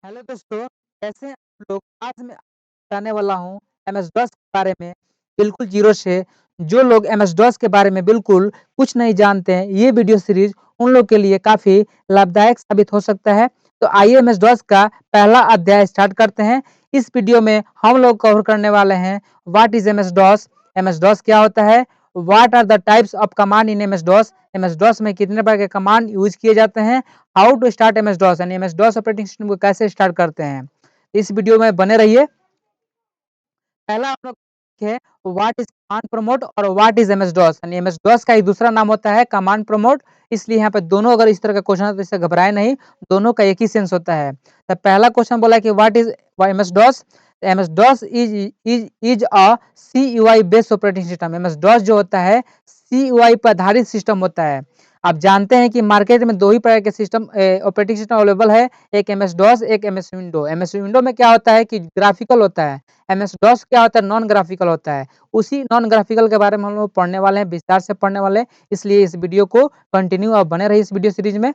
Hello दोस्तों, कैसे हैं आप लोग? आज मैं बताने वाला हूँ एमएस-डॉस के बारे में, बिल्कुल ज़ीरो से। जो लोग एमएस-डॉस के बारे में बिल्कुल कुछ नहीं जानते हैं, ये वीडियो सीरीज़ उन लोग के लिए काफ़ी लाभदायक साबित हो सकता है। तो आइए एमएस-डॉस का पहला अध्याय स्टार्ट करते हैं। इस वीडियो में हम लोग कवर करने वाले हैं व्हाट इज़ एमएस-डॉस? एमएस-डॉस क्या होता है? What are the types of command in MS DOS? MS DOS में कितने प्रकार के कमांड यूज़ किए जाते हैं? हाउ टू स्टार्ट एमएस-डॉस यानी एमएस-डॉस ऑपरेटिंग सिस्टम को कैसे स्टार्ट करते हैं? इस वीडियो में बने रहिए। पहला हम लोग है व्हाट इज कमांड प्रमोट और व्हाट इज एमएस-डॉस यानी एमएस-डॉस का एक दूसरा नाम होता है कमांड प्रमोट। इसलिए यहाँ पे दोनों अगर इस तरह का क्वेश्चन है तो इससे घबराए नहीं, दोनों का एक ही सेंस होता है। तो पहला क्वेश्चन बोला कि what is MS-DOS? MS-DOS is a CUI based operating system. MS-DOS जो होता है सीयूआई पर आधारित सिस्टम होता है। आप जानते हैं कि मार्केट में दो ही प्रकार के सिस्टम ऑपरेटिंग सिस्टम अवेलेबल है, एक एमएस-डॉस, एक एमएस विंडो। एमएस विंडो में क्या होता है कि ग्राफिकल होता है, एमएस-डॉस क्या होता है नॉन ग्राफिकल होता है। उसी नॉन ग्राफिकल के बारे में हम लोग पढ़ने वाले हैं, विस्तार से पढ़ने वाले हैं। इसलिए इस वीडियो को कंटिन्यू आप बने रहिए इस वीडियो सीरीज में।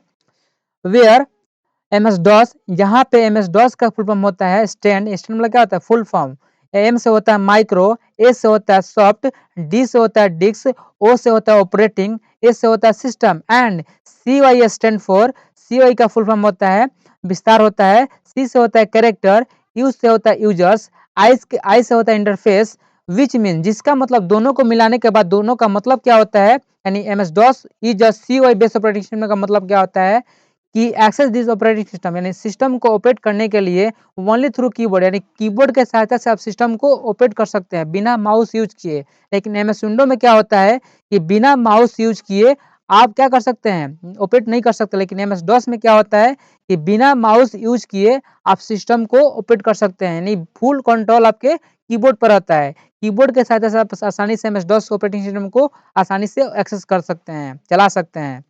वेयर एमएस-डॉस, यहाँ पे एमएस-डॉस का फुल फॉर्म होता है स्टैंड। स्टैंड मतलब क्या होता है फुल फॉर्म। एम से होता है माइक्रो, ए से होता है सॉफ्ट, डी से होता है डिस्क, ओ से होता है ऑपरेटिंग, ए से होता है system and C Y stand for. C Y का फुल फॉर्म होता है विस्तार होता है। सी से होता है कैरेक्टर, यू से होता है यूजर्स, आई से होता है इंटरफेस, विच मीन जिसका मतलब दोनों को मिलाने के बाद दोनों का मतलब क्या होता है, यानी MS DOS is a C Y based operating system का मतलब क्या होता है कि एक्सेस दिस ऑपरेटिंग सिस्टम यानी सिस्टम को ऑपरेट करने के लिए ओनली थ्रू कीबोर्ड यानी कीबोर्ड के सहायता से आप सिस्टम को ऑपरेट कर सकते हैं बिना माउस यूज किए। लेकिन एमएस विंडो में क्या होता है कि बिना माउस यूज किए आप क्या कर सकते हैं, ऑपरेट नहीं कर सकते। लेकिन एमएस डॉस में क्या होता है कि बिना माउस यूज किए आप सिस्टम को ऑपरेट कर सकते हैं, यानी फुल कंट्रोल आपके कीबोर्ड पर रहता है। कीबोर्ड के सहायता से आप आसानी से एमएस डॉस ऑपरेटिंग सिस्टम को आसानी से एक्सेस कर सकते हैं, चला सकते हैं।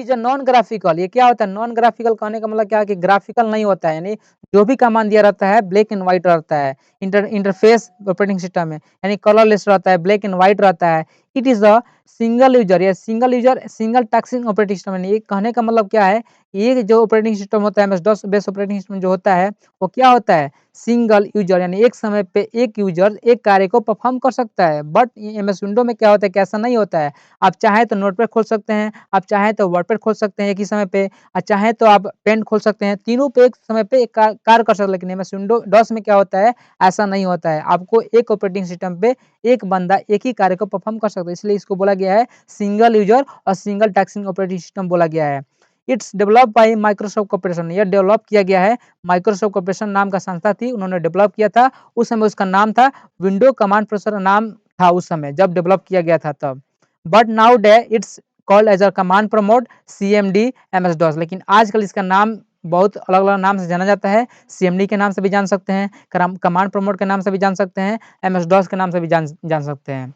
जो नॉन ग्राफिकल, ये क्या होता है नॉन ग्राफिकल कहने का मतलब क्या है कि ग्राफिकल नहीं होता है, यानी जो भी कमांड दिया रहता है ब्लैक एंड व्हाइट रहता है। इंटरफेस ऑपरेटिंग सिस्टम में यानी कलरलेस रहता है, ब्लैक एंड व्हाइट रहता है। It is a single user या सिंगल टास्किंग ऑपरेटिंग सिस्टम। यानी ये कहने का मतलब क्या है, ये जो ऑपरेटिंग सिस्टम होता है MS DOS based operating system जो होता है वो क्या होता है सिंगल यूजर, यानी एक समय पे एक यूजर एक कार्य को परफॉर्म कर सकता है। बट एमएस विंडो में क्या होता है कि ऐसा नहीं होता है। आप चाहें तो नोटपैड खोल सकते हैं, आप चाहें तो वर्डपैड खोल सकते हैं एक ही समय पे, और चाहें तो आप पेन खोल सकते हैं, तीनों पे एक समय पे एक कार्य कर सकते हैं। लेकिन एमएस विंडो डॉस में क्या होता है ऐसा नहीं होता है, आपको एक ऑपरेटिंग सिस्टम पे एक बंदा एक ही कार्य को परफॉर्म कर सकता है, इसलिए इसको बोला गया है सिंगल यूजर और सिंगल टास्किंग ऑपरेटिंग सिस्टम बोला गया है। It's develop by Microsoft corporation, यह डेवलप किया गया है माइक्रोसॉफ्ट कॉर्पोरेशन नाम का संस्था थी, उन्होंने डेवलप किया था। उस समय उसका नाम था विंडो कमांड प्रोसेसर नाम था उस समय जब डेवलप किया गया था तब। But nowadays it's called as a command prompt CMD MS DOS. लेकिन आजकल इसका नाम बहुत अलग अलग नाम से जाना जाता है। सीएमडी के नाम से भी जान सकते हैं, कमांड प्रमोट के नाम से भी जान सकते हैं, एमएस डॉस के नाम से भी जान सकते हैं।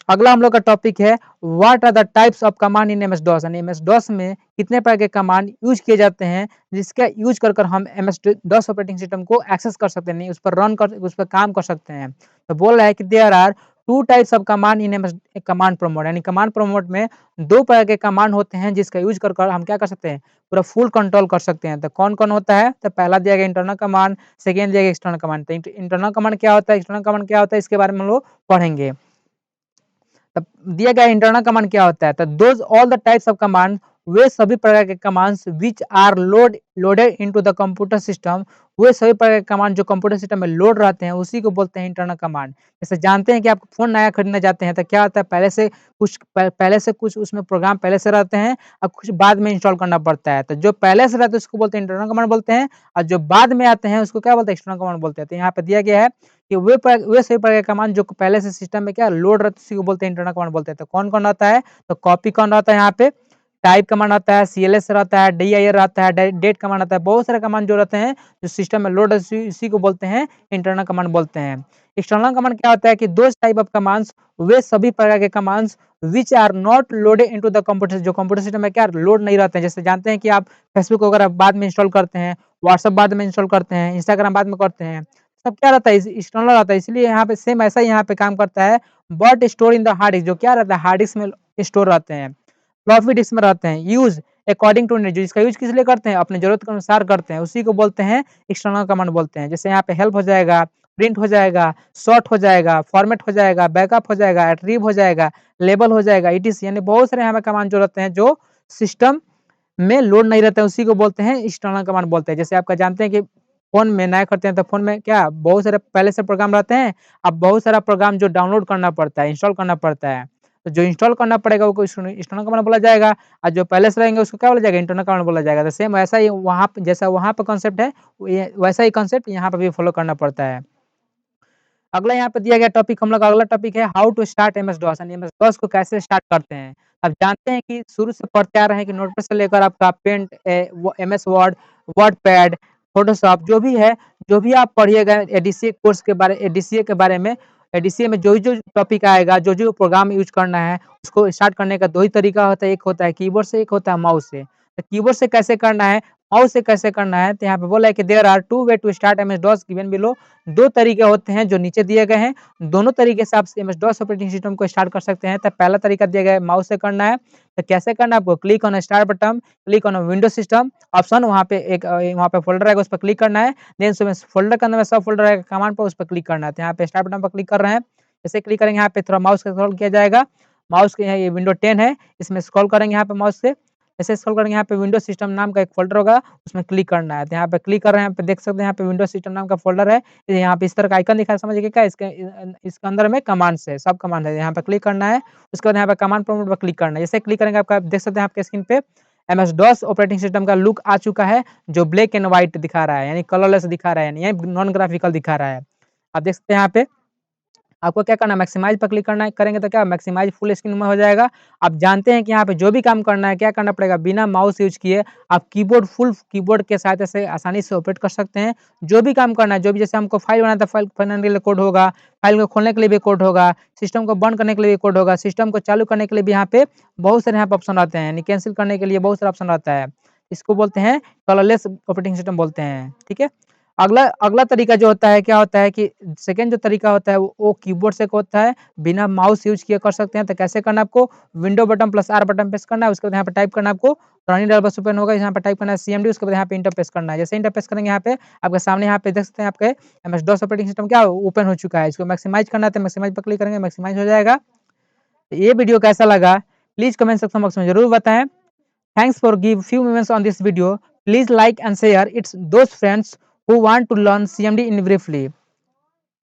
अगला हम लोग का टॉपिक है what are the types of command in MS DOS, यानी एमएस डॉस में कितने प्रकार के कमांड यूज किए जाते हैं जिसका यूज कर हम एमएस डॉस ऑपरेटिंग सिस्टम को एक्सेस कर सकते हैं, नहीं उस पर काम कर सकते हैं। तो बोल रहा है कि there are two types of command in MS command prompt, यानी कमांड प्रमोट में दो प्रकार के कमांड होते हैं जिसका यूज कर हम क्या कर सकते हैं पूरा फुल कंट्रोल कर सकते हैं। तो कौन कौन होता है, तो पहला दिया गया इंटरनल कमांड, सेकेंड दिया गया एक्सटर्नल कमांड। तो इंटरनल कमांड क्या होता है, एक्सटर्नल कमांड क्या होता है, इसके बारे में हम लोग पढ़ेंगे। तब दिया गया इंटरनल कमांड क्या होता है, तो those all the types of command, वे सभी प्रकार के commands which are loaded into the computer system, वे सभी प्रकार के कमांड जो कंप्यूटर सिस्टम में लोड रहते हैं उसी को बोलते हैं इंटरनल कमांड। जैसे जानते हैं कि आप फोन नया खरीदने जाते हैं तो क्या होता है पहले से कुछ उसमें प्रोग्राम पहले से रहते हैं और कुछ बाद में इंस्टॉल करना पड़ता है। तो जो पहले से रहते हैं उसको बोलते हैं इंटरनल कमांड बोलते हैं, और जो बाद में आते हैं उसको क्या बोलते हैं एक्सटर्नल कमांड बोलते हैं। तो यहाँ पे दिया गया है कि वे सभी प्रकार के कमांड जो पहले से सिस्टम में क्या लोड रहता है उसी को बोलते हैं इंटरनल कमांड बोलते हैं। तो कौन कौन रहता है, तो कॉपी कौन रहता है, यहाँ पे टाइप कमांड आता है, सीएलएस रहता है, dir रहता है, डेट कमांड आता है। बहुत सारे कमांड जो रहते हैं जो सिस्टम में लोड इसी को बोलते हैं इंटरनल कमांड बोलते हैं। एक्सटर्नल कमांड क्या होता है कि दो टाइप ऑफ कमांड्स, वे सभी प्रकार के commands which are not loaded into the computer, जो कंप्यूटर सिस्टम में क्या लोड नहीं रहते हैं। जैसे जानते हैं कि आप फेसबुक वगैरह बाद में इंस्टॉल करते हैं, व्हाट्सएप बाद में इंस्टॉल करते हैं, इंस्टाग्राम बाद में करते हैं, सब क्या रहता है एक्सटर्नल रहता है। इसलिए यहाँ पे सेम ऐसा ही यहाँ पे काम करता है। But store in the hard disk, जो क्या रहता है हार्ड डिस्क में स्टोर रहते हैं, फ्लॉपी डिस्क में रहते हैं। यूज अकॉर्डिंग टू नीड, जिसका यूज किस लिए करते हैं, अपने जरूरत के अनुसार करते हैं, उसी को बोलते हैं एक्सटर्नल कमांड बोलते हैं। जैसे यहाँ पे हेल्प हो जाएगा, प्रिंट हो जाएगा, सॉर्ट हो जाएगा, फॉर्मेट हो जाएगा, बैकअप हो जाएगा, रिट्रीव हो जाएगा, लेबल हो जाएगा, इटीसी, यानी बहुत सारे यहाँ पे कमांड जो रहते हैं जो सिस्टम में लोड नहीं रहते हैं, उसी को बोलते हैं एक्सटर्नल कमांड बोलते हैं। जैसे आपका जानते हैं कि फ़ोन में नया करते हैं तो फ़ोन में क्या बहुत सारे पहले से प्रोग्राम रहते हैं, अब बहुत सारा प्रोग्राम जो डाउनलोड करना पड़ता है, इंस्टॉल करना पड़ता है। तो जो इंस्टॉल करना पड़ेगा वो एक्सटर्नल कमांड बोला जाएगा, और जो पहले से रहेंगे उसको क्या बोला जाएगा, इंटरनल कमांड बोला जाएगा। तो सेम वैसा ही वहाँ पे, जैसा वहाँ पे कॉन्सेप्ट है, वैसा ही कॉन्सेप्ट यहाँ पे भी फॉलो करना पड़ता है। अगला यहाँ पे दिया गया टॉपिक, हम लोग का अगला टॉपिक है how to start MS DOS, यानी एमएस डॉस को कैसे स्टार्ट करते हैं। अब जानते हैं कि शुरू से पढ़ते आ रहे हैं कि नोटपैड से लेकर आपका Paint, MS Word, WordPad, Photoshop, जो भी है, जो भी आप पढ़िएगा एडीसीए कोर्स के बारे, एडीसीए के बारे में, एडीसीए में जो टॉपिक आएगा, जो प्रोग्राम यूज करना है, उसको स्टार्ट करने का दो ही तरीका होता है, एक होता है कीबोर्ड से, एक होता है माउस से। तो कीबोर्ड से कैसे करना है, माउस से कैसे करना है, तो यहाँ पे बोला है कि there are two way to start MS DOS given below, दो तरीके होते हैं जो नीचे दिए गए हैं, दोनों तरीके से आप एमएस डॉस ऑपरेटिंग सिस्टम को स्टार्ट कर सकते हैं। तो पहला तरीका दिया गया है माउस से करना है, तो कैसे करना है, आपको click on start button, click on window system option, वहाँ पे एक वहाँ पे फोल्डर आएगा, उस पर क्लिक करना है, देन उसमें फोल्डर के अंदर में सब फोल्डर आएगा, कमांड पर उस पर क्लिक करना है। तो यहाँ पे स्टार्ट बटन पर क्लिक कर रहे हैं, जैसे क्लिक करेंगे यहाँ पे थोड़ा माउस का स्क्रॉल किया जाएगा, माउस के यहाँ ये विंडो 10 है, इसमें स्क्रॉल करेंगे यहाँ पे माउस से, जैसे स्क्रॉल करेंगे यहाँ पे विंडो सिस्टम नाम का एक फोल्डर होगा, उसमें क्लिक करना है। तो यहाँ पे क्लिक कर रहे हैं, यहाँ पे देख सकते हैं यहाँ पे विंडो सिस्टम नाम का फोल्डर है, यहाँ पे इस तरह का आइकन दिखा है, समझिए क्या इसके अंदर में कमांड्स है, सब कमांड है, यहाँ पे क्लिक करना है, उसके बाद यहाँ पे कमांड प्रॉम्प्ट पर क्लिक करना है। जैसे क्लिक करेंगे आपका देख सकते हैं आपके स्क्रीन पे एमएस डॉस ऑपरेटिंग सिस्टम का लुक आ चुका है, जो ब्लैक एंड व्हाइट दिखा रहा है, यानी कलरलेस दिखा रहा है, यानी नॉन ग्राफिकल दिखा रहा है। आप देख सकते हैं यहाँ पे आपको क्या करना है, मैक्सिमाइज पर क्लिक करना है, करेंगे तो क्या मैक्सिमाइज फुल स्क्रीन में हो जाएगा। आप जानते हैं कि यहाँ पे जो भी काम करना है क्या करना पड़ेगा, बिना माउस यूज किए आप कीबोर्ड, फुल कीबोर्ड के सहायता से आसानी से ऑपरेट कर सकते हैं। जो भी काम करना है, जो भी, जैसे हमको फाइल बनाना है, फाइल बनाने के लिए कोड होगा, फाइल को खोलने के लिए भी कोड होगा, सिस्टम को बंद करने के लिए भी कोड होगा, सिस्टम को चालू करने के लिए भी यहाँ पे बहुत सारे यहाँ पे ऑप्शन आते हैं, यानी कैंसिल करने के लिए बहुत सारा ऑप्शन आता है। इसको बोलते हैं कलरलेस ऑपरेटिंग सिस्टम बोलते हैं, ठीक है। अगला अगला तरीका जो होता है, क्या होता है कि सेकंड जो तरीका होता है वो कीबोर्ड से होता है, बिना माउस यूज किए कर सकते हैं। तो कैसे करना है, आपको window button plus are button press करना है, उसके बाद यहाँ पे टाइप करना है, आपको टर्निंग डायलॉग बॉक्स ओपन होगा, यहाँ पे टाइप करना है सीएमडी, उसके बाद यहाँ पे इंटर प्रेस करना है। जैसे इंटर प्रेस करेंगे यहाँ पे आपके सामने यहाँ पे देख सकते हैं आपके एमएस डॉस ऑपरेटिंग सिस्टम क्या ओपन हो चुका है। इसको मैक्सिमाइज करना है तो मैक्सिमाइज पर क्लिक करेंगे, मैक्सिमाइज हो जाएगा। ये वीडियो कैसा लगा प्लीज कमेंट सेक्शन बॉक्स में जरूर बताएं। Thanks for give few moments on this video. Please like and share it those friends who want to learn CMD in briefly.